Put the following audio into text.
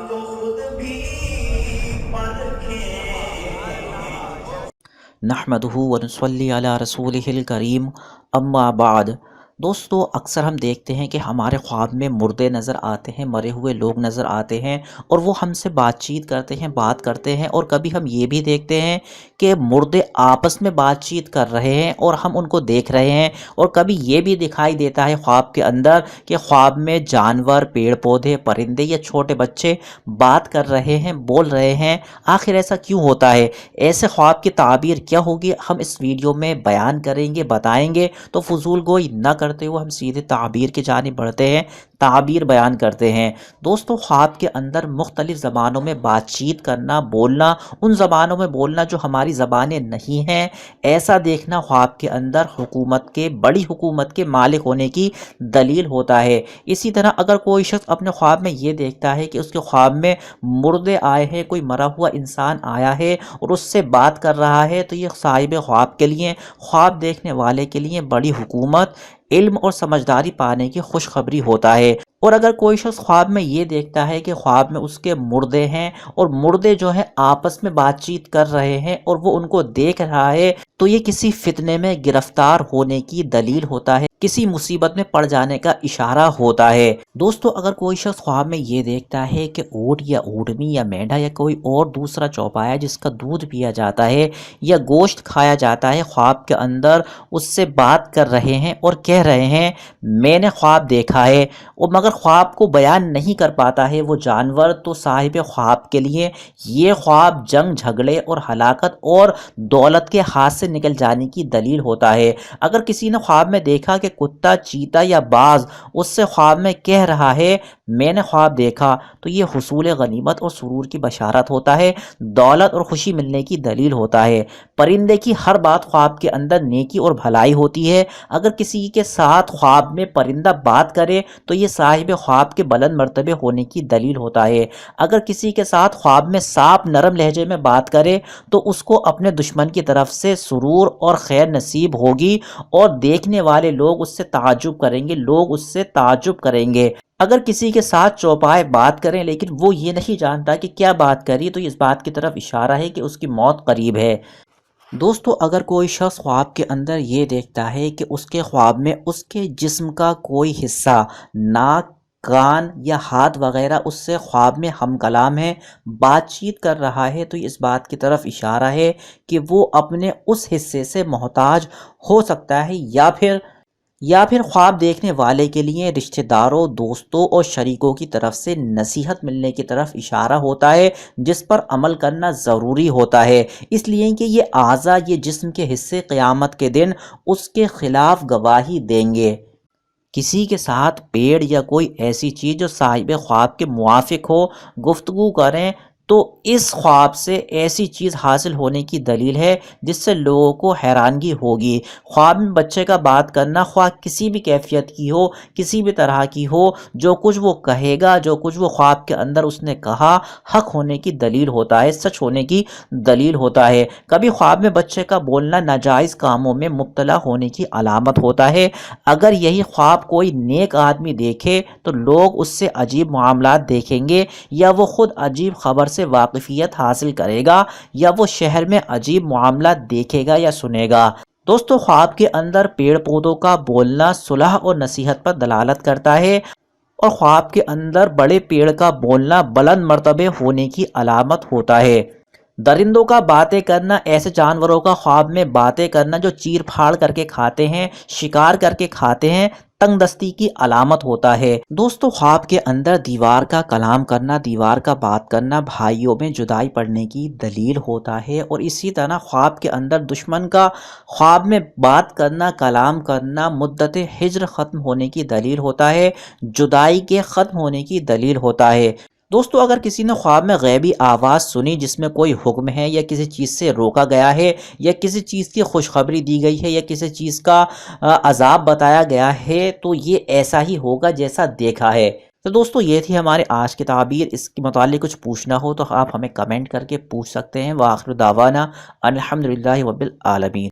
को खुद भी परखें। नहमदुहु व नुसल्ली अला रसूलिहिल करीम, अम्मा बाद। दोस्तों, अक्सर हम देखते हैं कि हमारे ख्वाब में मुर्दे नज़र आते हैं, मरे हुए लोग नज़र आते हैं और वो हमसे बातचीत करते हैं, बात करते हैं। और कभी हम ये भी देखते हैं कि मुर्दे आपस में बातचीत कर रहे हैं और हम उनको देख रहे हैं। और कभी ये भी दिखाई देता है ख्वाब के अंदर कि ख्वाब में जानवर, पेड़ पौधे, परिंदे या छोटे बच्चे बात कर रहे हैं, बोल रहे हैं। आखिर ऐसा क्यों होता है? ऐसे ख्वाब की ताबीर क्या होगी, हम इस वीडियो में बयान करेंगे, बताएंगे। तो फजूल गोई न करते हुए हम सीधे ताबीर की जानिब बढ़ते हैं, ताबीर बयान करते हैं। दोस्तों, ख्वाब के अंदर मुख्तलिफ ज़बानों में बातचीत करना, बोलना, उन ज़बानों में बोलना जो हमारी ज़बानें नहीं हैं, ऐसा देखना ख्वाब के अंदर हुकूमत के, बड़ी हुकूमत के मालिक होने की दलील होता है। इसी तरह अगर कोई शख्स अपने ख्वाब में ये देखता है कि उसके ख्वाब में मुर्दे आए हैं, कोई मरा हुआ इंसान आया है और उससे बात कर रहा है, तो ये साहिब ख्वाब के लिए, ख्वाब देखने वाले के लिए बड़ी हुकूमत, इल्म और समझदारी पाने की खुशखबरी होता है। और अगर कोई शख्स ख्वाब में ये देखता है कि ख्वाब में उसके मुर्दे हैं और मुर्दे जो है आपस में बातचीत कर रहे हैं और वो उनको देख रहा है, तो ये किसी फितने में गिरफ्तार होने की दलील होता है, किसी मुसीबत में पड़ जाने का इशारा होता है। दोस्तों, अगर कोई शख्स ख्वाब में ये देखता है कि ऊँट या ऊँटनी या मेंढा या कोई और दूसरा चौपाया जिसका दूध पिया जाता है या गोश्त खाया जाता है, ख्वाब के अंदर उससे बात कर रहे हैं और कह रहे हैं मैंने ख्वाब देखा है, और मगर ख्वाब को बयान नहीं कर पाता है वो जानवर, तो साहिब ख्वाब के लिए ये ख्वाब जंग, झगड़े और हलाकत और दौलत के हाथ से निकल जाने की दलील होता है। अगर किसी ने ख्वाब में देखा कि कुत्ता, चीता या बाज उससे ख्वाब में कह रहा है मैंने ख्वाब देखा, तो ये हुसूल गनीमत और सुरूर की बशारत होता है, दौलत और खुशी मिलने की दलील होता है। परिंदे की हर बात ख्वाब के अंदर नेकी और भलाई होती है। अगर किसी के साथ ख्वाब में परिंदा बात करे तो ये साहिब ख्वाब के बुलंद मर्तबे होने की दलील होता है। अगर किसी के साथ ख्वाब में सांप नरम लहजे में बात करे तो उसको अपने दुश्मन की तरफ से सुरूर और खैर नसीब होगी और देखने वाले लोग उससे ताज्जुब करेंगे, लोग उससे ताज्जुब करेंगे। अगर किसी के साथ चौपाए बात करें लेकिन वो ये नहीं जानता कि क्या बात करी, तो इस बात की तरफ इशारा है कि उसकी मौत करीब है। दोस्तों, अगर कोई शख्स ख्वाब के अंदर ये देखता है कि उसके ख्वाब में उसके जिस्म का कोई हिस्सा, नाक, कान या हाथ वगैरह उससे ख्वाब में हम कलाम है, बातचीत कर रहा है, तो इस बात की तरफ इशारा है कि वो अपने उस हिस्से से मोहताज हो सकता है, या फिर ख्वाब देखने वाले के लिए रिश्तेदारों, दोस्तों और शरीकों की तरफ से नसीहत मिलने की तरफ इशारा होता है, जिस पर अमल करना ज़रूरी होता है, इसलिए कि ये आज़ा, ये जिस्म के हिस्से क़यामत के दिन उसके ख़िलाफ़ गवाही देंगे। किसी के साथ पेड़ या कोई ऐसी चीज़ जो साहिब ख्वाब के मुआफिक हो, गुफ्तगू करें, तो इस ख्वाब से ऐसी चीज़ हासिल होने की दलील है जिससे लोगों को हैरानगी होगी। ख्वाब में बच्चे का बात करना, ख्वाह किसी भी कैफियत की हो, किसी भी तरह की हो, जो कुछ वो कहेगा, जो कुछ वो ख्वाब के अंदर उसने कहा, हक होने की दलील होता है, सच होने की दलील होता है। कभी ख्वाब में बच्चे का बोलना नाजायज़ कामों में मुब्तला होने की अलामत होता है। अगर यही ख्वाब कोई नेक आदमी देखे तो लोग उससे अजीब मामलात देखेंगे, या वो खुद अजीब खबर से वाकिफियत हासिल करेगा, या वो शहर में अजीब मामला देखेगा या सुनेगा। दोस्तों, ख्वाब के अंदर पेड़ पौधों का बोलना सुलह और नसीहत पर दलालत करता है, और ख्वाब के अंदर बड़े पेड़ का बोलना बुलंद मर्तबे होने की अलामत होता है। दरिंदों का बातें करना, ऐसे जानवरों का ख्वाब में बातें करना जो चीर फाड़ करके खाते हैं, शिकार करके खाते हैं, तंगदस्ती की अलामत होता है। दोस्तों, ख्वाब के अंदर दीवार का कलाम करना, दीवार का बात करना भाइयों में जुदाई पड़ने की दलील होता है। और इसी तरह ख्वाब के अंदर दुश्मन का ख्वाब में बात करना, कलाम करना मुद्दत हिज्र ख़त्म होने की दलील होता है, जुदाई के ख़त्म होने की दलील होता है। दोस्तों, अगर किसी ने ख्वाब में गैबी आवाज़ सुनी जिसमें कोई हुक्म है, या किसी चीज़ से रोका गया है, या किसी चीज़ की खुशखबरी दी गई है, या किसी चीज़ का अजाब बताया गया है, तो ये ऐसा ही होगा जैसा देखा है। तो दोस्तों, ये थी हमारे आज की ताबीर। इसके मुतालिक कुछ पूछना हो तो आप हमें कमेंट करके पूछ सकते हैं। व आखिर दावाना अल्हम्दुलिल्लाहि रब्बिल आलमीन।